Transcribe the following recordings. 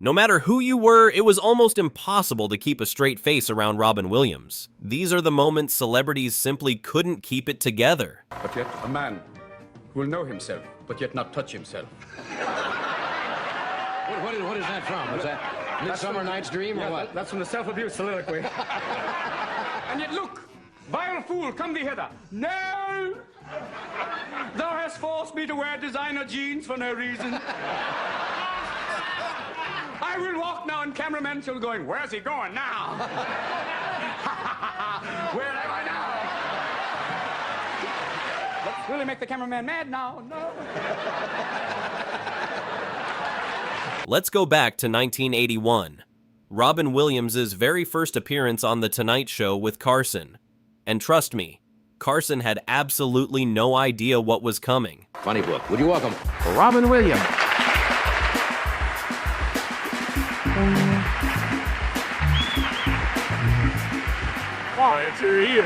No matter who you were, it was almost impossible to keep a straight face around Robin Williams. These are the moments celebrities simply couldn't keep it together. But yet a man who will know himself, but yet not touch himself. What is that from? Was that Midsummer Night's Dream or what? That's from the self-abuse soliloquy. And yet look, vile fool, come thee hither. No! Thou hast forced me to wear designer jeans for no reason. I will walk now, and cameramen shall be going, where's he going now? Where am I now? Let's really make the cameraman mad now. No. Let's go back to 1981. Robin Williams' very first appearance on The Tonight Show with Carson. And trust me, Carson had absolutely no idea what was coming. Funny book. Would you welcome Robin Williams. Quiet to hear.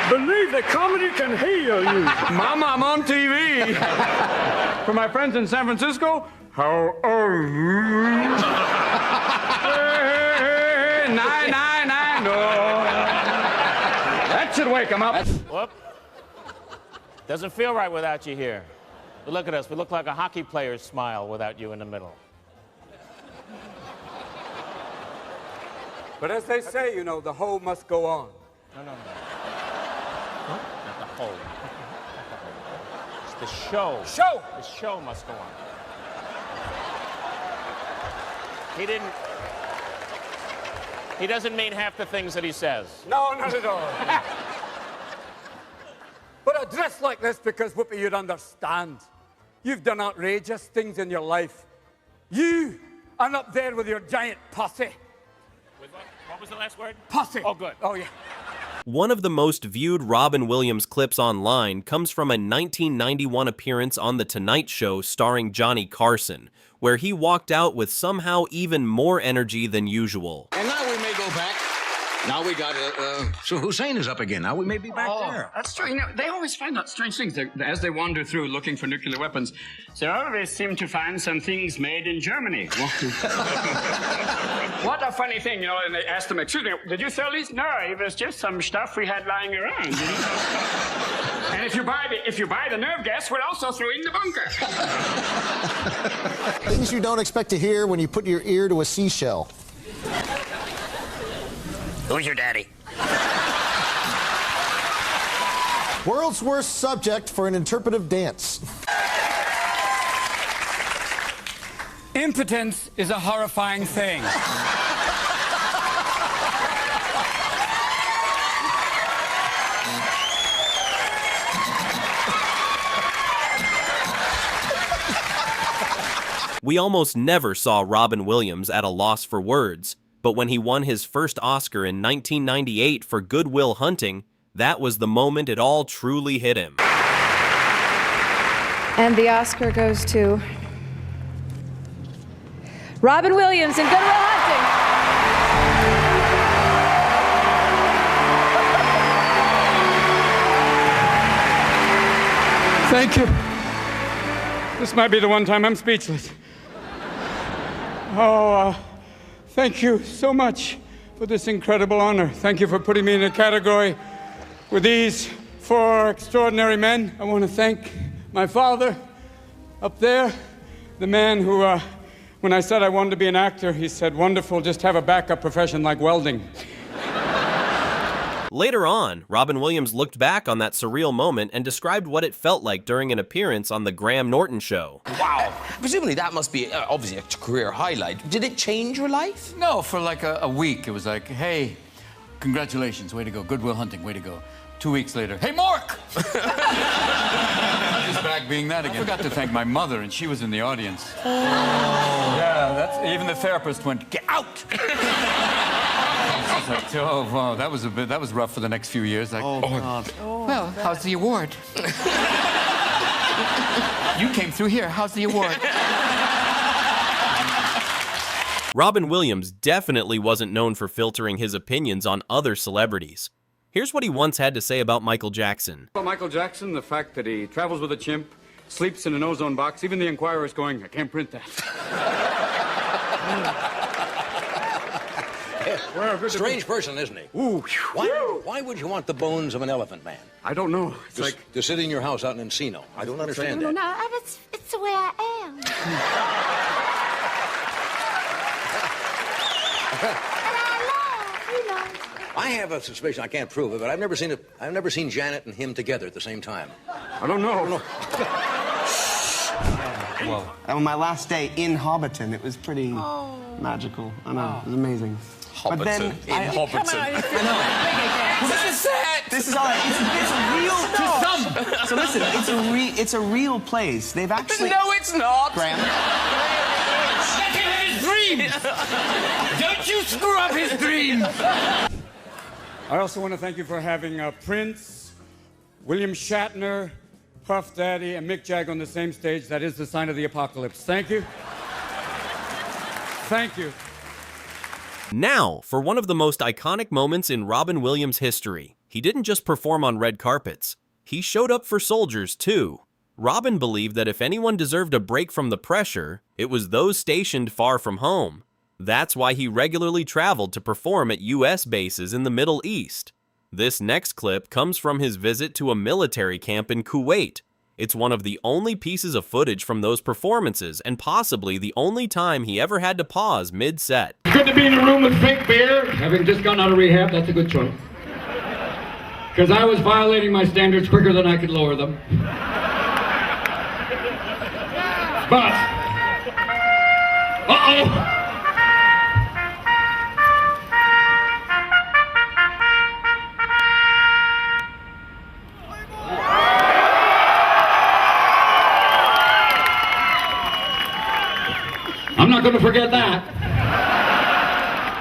Believe that comedy can heal you. Mama, I'm on TV. For my friends in San Francisco, how are you? Hey, nine, no. That should wake him up. Whoop. Doesn't feel right without you here. But look at us. We look like a hockey player's smile without you in the middle. But as they say, you know, the whole must go on. No. What? Not the whole. It's the show. Show! The show must go on. He doesn't mean half the things that he says. No, not at all. But I dress like this because, Whoopi, you'd understand. You've done outrageous things in your life. You are up there with your giant posse. With what? What was the last word? Posse. Oh, good. Oh, yeah. One of the most viewed Robin Williams clips online comes from a 1991 appearance on The Tonight Show starring Johnny Carson, where he walked out with somehow even more energy than usual. And now we may go back. Now we got So Hussein is up again. Now we may be back there. That's true. You know, they always find out strange things. As they wander through looking for nuclear weapons, they always seem to find some things made in Germany. What a funny thing, you know, and they asked them, excuse me, did you sell these? No, it was just some stuff we had lying around. You know? And if you buy the nerve gas, we'll also throw in the bunker. Things you don't expect to hear when you put your ear to a seashell. Who's your daddy? World's worst subject for an interpretive dance. Impotence is a horrifying thing. We almost never saw Robin Williams at a loss for words, but when he won his first Oscar in 1998 for Good Will Hunting, that was the moment it all truly hit him. And the Oscar goes to Robin Williams in Good Will Hunting. Thank you. This might be the one time I'm speechless. Thank you so much for this incredible honor. Thank you for putting me in a category with these four extraordinary men. I want to thank my father up there, the man who, when I said I wanted to be an actor, he said, wonderful, just have a backup profession like welding. Later on, Robin Williams looked back on that surreal moment and described what it felt like during an appearance on the Norton show. Wow. Presumably that must be, obviously, a career highlight. Did it change your life? No, for like a week. It was like, hey, congratulations, way to go. Good Will Hunting, way to go. 2 weeks later, hey, Mark! He's back being that again. I forgot to thank my mother, and she was in the audience. Oh. Yeah, even the therapist went, get out! I was like, oh, wow, that was rough for the next few years. Like, God. Oh, well, how's the award? You came through here. How's the award? Robin Williams definitely wasn't known for filtering his opinions on other celebrities. Here's what he once had to say about Michael Jackson. About Michael Jackson, the fact that he travels with a chimp, sleeps in an ozone box. Even the Inquirer's going, I can't print that. Well, strange person, isn't he? Ooh. Why would you want the bones of an elephant man? I don't know. It's Just to sit in your house out in Encino. I don't understand No, that. it's the way I am. And I love, you know. I have a suspicion. I can't prove it, but I've never seen Janet and him together at the same time. I don't know. Whoa. On my last day in Hobbiton, it was pretty magical. I know, it was amazing. Hobbiton. But then Hobbiton. I know. This is all right. It's a real. So listen, it's a real place. They've actually. No, it's not. Graham. Let him have his dreams. Don't you screw up his dreams. I also want to thank you for having Prince, William Shatner, Puff Daddy, and Mick Jagger on the same stage. That is the sign of the apocalypse. Thank you. Thank you. Now, for one of the most iconic moments in Robin Williams' history. He didn't just perform on red carpets. He showed up for soldiers, too. Robin believed that if anyone deserved a break from the pressure, it was those stationed far from home. That's why he regularly traveled to perform at U.S. bases in the Middle East. This next clip comes from his visit to a military camp in Kuwait. It's one of the only pieces of footage from those performances, and possibly the only time he ever had to pause mid-set. It's good to be in a room with fake beer. Having just gone out of rehab, that's a good choice. Because I was violating my standards quicker than I could lower them. But, uh-oh! I'm not going to forget that.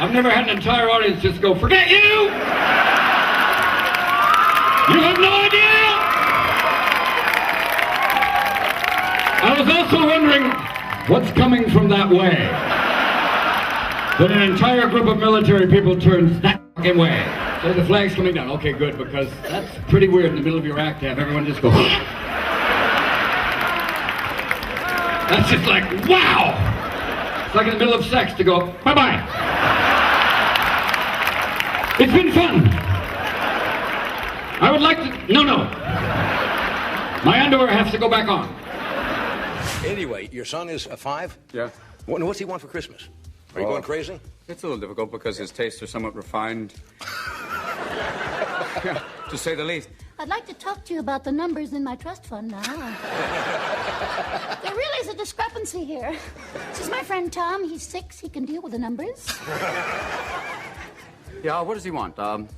I've never had an entire audience just go, forget you! You have no idea! I was also wondering what's coming from that way. That an entire group of military people turns that fucking way. So the flag's coming down. Okay, good, because that's pretty weird in the middle of your act to have everyone just go, that's just like, wow! It's like in the middle of sex to go, bye-bye. It's been fun. I would like to, no. My underwear has to go back on. Anyway, your son is 5? Yeah. What's he want for Christmas? Are you going crazy? It's a little difficult because his tastes are somewhat refined. Yeah, to say the least. I'd like to talk to you about the numbers in my trust fund now. There really is a discrepancy here. This is my friend Tom. He's 6. He can deal with the numbers. Yeah, what does he want?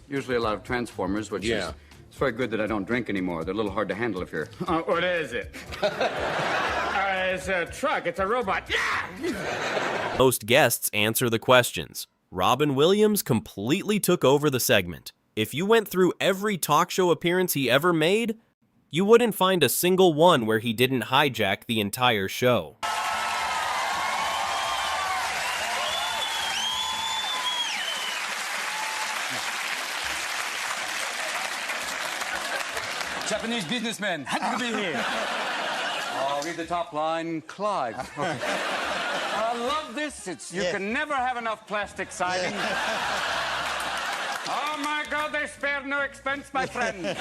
Usually a lot of Transformers, which is... It's very good that I don't drink anymore. They're a little hard to handle if you're... What is it? It's a truck. It's a robot. Most guests answer the questions. Robin Williams completely took over the segment. If you went through every talk show appearance he ever made, you wouldn't find a single one where he didn't hijack the entire show. Japanese businessman, happy to be here. Oh, read the top line, Clyde. Okay. I love this. You can never have enough plastic siding. Oh, my God, they spared no expense, my friend.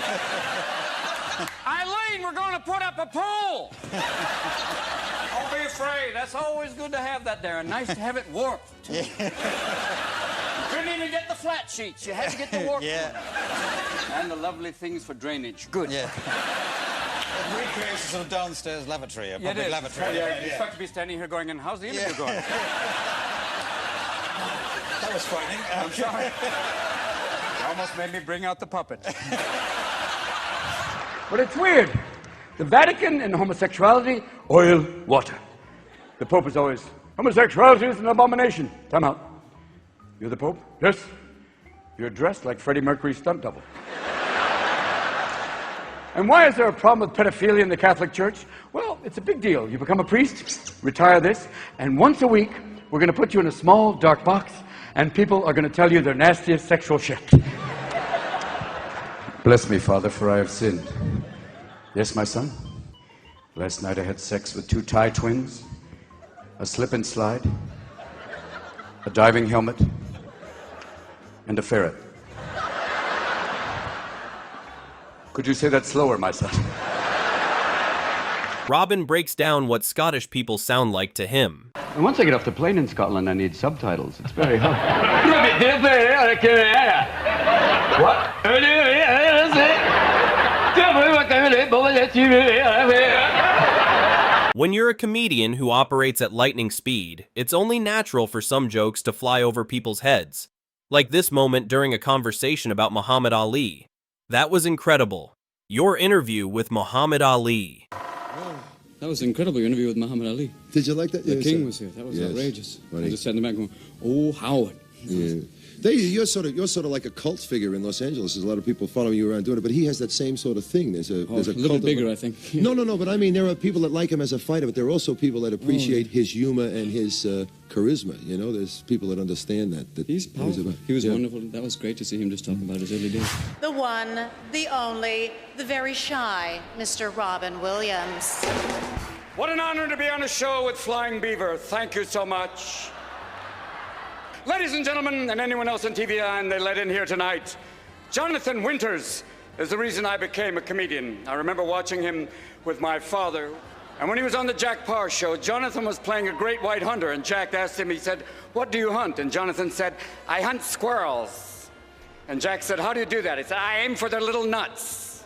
Eileen, we're going to put up a pool. Don't be afraid. That's always good to have that there, and nice to have it warped. You couldn't even get the flat sheets. You had to get the warped ones. And the lovely things for drainage. Good. Yeah. It recreates a sort of downstairs lavatory, a public lavatory. Yeah. You expect to be standing here going, and how's the interview going? That was frightening. I'm sorry. You almost made me bring out the puppet. But it's weird. The Vatican and homosexuality, oil, water. The Pope is always, homosexuality is an abomination. Time out. You're the Pope? Yes. You're dressed like Freddie Mercury's stunt double. And why is there a problem with pedophilia in the Catholic Church? Well, it's a big deal. You become a priest, retire this, and once a week, we're going to put you in a small, dark box, and people are going to tell you their nastiest sexual shit. Bless me, Father, for I have sinned. Yes, my son? Last night I had sex with 2 Thai twins, a slip and slide, a diving helmet, and a ferret. Could you say that slower, my son? Robin breaks down what Scottish people sound like to him. And once I get off the plane in Scotland, I need subtitles. It's very hard. When you're a comedian who operates at lightning speed, it's only natural for some jokes to fly over people's heads. Like this moment during a conversation about Muhammad Ali. That was incredible. Your interview with Muhammad Ali. That was an incredible interview with Muhammad Ali. Did you like that? The King was here. That was outrageous. I just sat in the back going, "Oh, Howard." Yeah. You're sort of like a cult figure in Los Angeles. There's a lot of people following you around doing it, but he has that same sort of thing. There's a little bit bigger, I think. No, but I mean, there are people that like him as a fighter, but there are also people that appreciate his humor and his charisma. You know, there's people that understand that he's powerful. He was wonderful. That was great to see him just talk about his early days. The one, the only, the very shy Mr. Robin Williams. What an honor to be on a show with Flying Beaver. Thank you so much. Ladies and gentlemen, and anyone else on TV and they let in here tonight, Jonathan Winters is the reason I became a comedian. I remember watching him with my father, and when he was on the Jack Parr show, Jonathan was playing a great white hunter, and Jack asked him, he said, "What do you hunt?" And Jonathan said, "I hunt squirrels." And Jack said, "How do you do that?" He said, "I aim for their little nuts."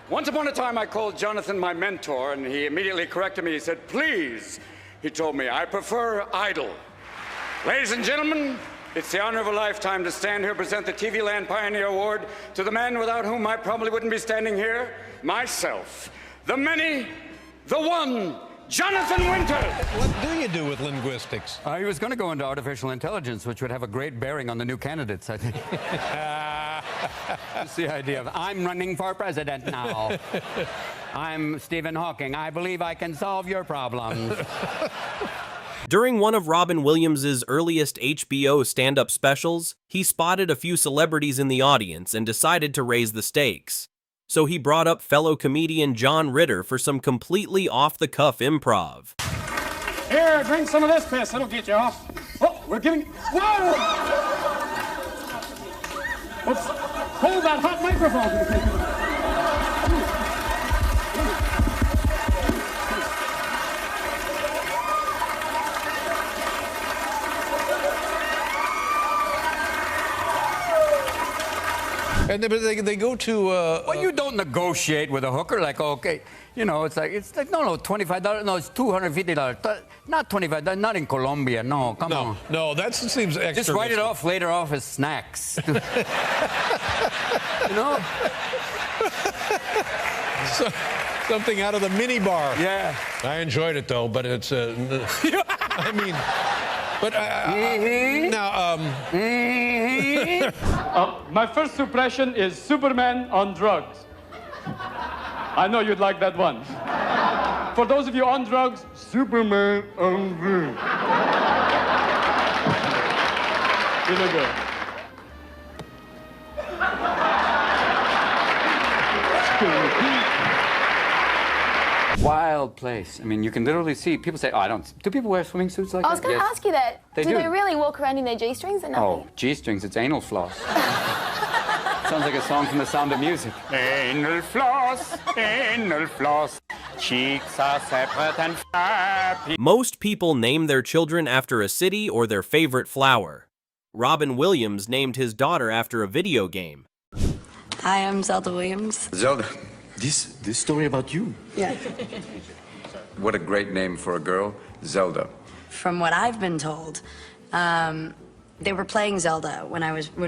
Once upon a time, I called Jonathan my mentor, and he immediately corrected me. He said, "Please," he told me, "I prefer idle." Ladies and gentlemen, it's the honor of a lifetime to stand here and present the TV Land Pioneer Award to the man without whom I probably wouldn't be standing here, myself. The many, the one, Jonathan Winters. What do you do with linguistics? He was going to go into artificial intelligence, which would have a great bearing on the new candidates, I think. That's the idea of, I'm running for president now. I'm Stephen Hawking. I believe I can solve your problems. During one of Robin Williams' earliest HBO stand-up specials, he spotted a few celebrities in the audience and decided to raise the stakes. So he brought up fellow comedian John Ritter for some completely off-the-cuff improv. Here, drink some of this piss. It'll get you off. Oh, we're giving... Whoa! Oops. Hold that hot microphone. And they go to... well, you don't negotiate with a hooker like, okay, you know, it's like no, $25, no, it's $250, not $25, not in Colombia, no, come on. No, that seems extra. Just write it off later off as snacks. You know? Something out of the mini bar. Yeah. I enjoyed it, though, but it's... I mean... But now, my first impression is Superman on drugs. I know you'd like that one. For those of you on drugs, Superman on drugs. Here we go. Wild place. I mean, you can literally see people say, "Oh, I don't." Do people wear swimming suits like that? I was going to ask you that. They do they really walk around in their G-strings or nothing? Oh, G-strings. It's anal floss. Sounds like a song from The Sound of Music. Anal floss, cheeks are separate and happy. Most people name their children after a city or their favorite flower. Robin Williams named his daughter after a video game. Hi, I'm Zelda Williams. Zelda, this story about you? Yeah. What a great name for a girl, Zelda. From what I've been told, they were playing Zelda when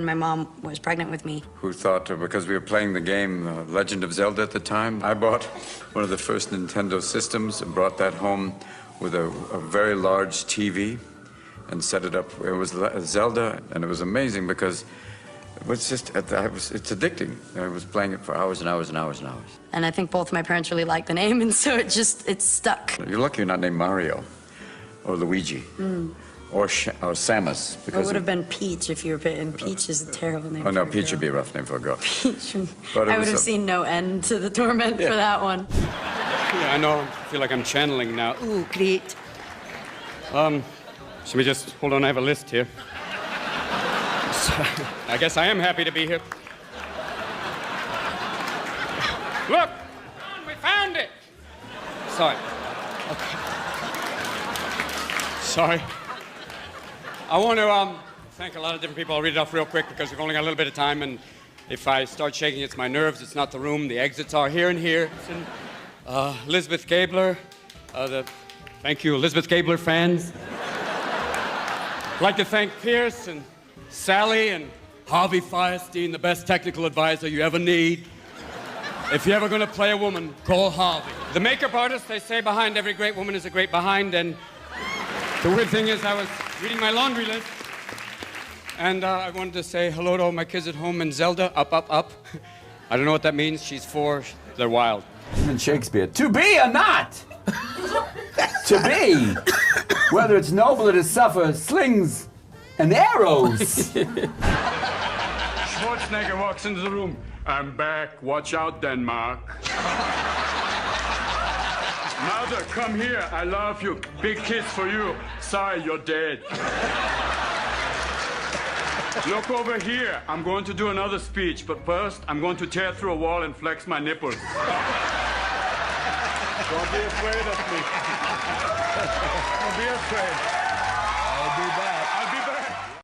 my mom was pregnant with me. Who thought, because we were playing the game Legend of Zelda at the time, I bought one of the first Nintendo systems and brought that home with a very large TV and set it up. It was Zelda, and it was amazing because it's addicting. I was playing it for hours and hours and hours and hours. And I think both my parents really liked the name, and so it stuck. You're lucky you're not named Mario or Luigi. or Samus. It would have been Peach if you were and Peach is a terrible name. Oh no, for a Peach girl. would be a rough name for a girl. Peach. But it I would was have a- seen no end to the torment for that one. Yeah, I know. I feel like I'm channeling now. Ooh, great. Should we just hold on? I have a list here. So, I guess I am happy to be here. Look, we found it. Sorry. Okay. Sorry. I want to thank a lot of different people. I'll read it off real quick because we've only got a little bit of time, and if I start shaking, it's my nerves. It's not the room. The exits are here and here. Elizabeth Gabler. Thank you, Elizabeth Gabler fans. I'd like to thank Pierce and Sally and Harvey Firestein, the best technical advisor you ever need. If you're ever going to play a woman, call Harvey. The makeup artist, they say behind every great woman is a great behind, and the weird thing is I was reading my laundry list, and I wanted to say hello to all my kids at home, and Zelda, up, up, up. I don't know what that means. She's 4. They're wild. Even Shakespeare. To be or not? To be. Whether it's noble or to suffer slings and arrows. Schwarzenegger walks into the room. I'm back. Watch out, Denmark. Mother, come here. I love you. Big kiss for you. Sorry, you're dead. Look over here. I'm going to do another speech, but first, I'm going to tear through a wall and flex my nipples. Don't be afraid of me. Don't be afraid. I'll be back.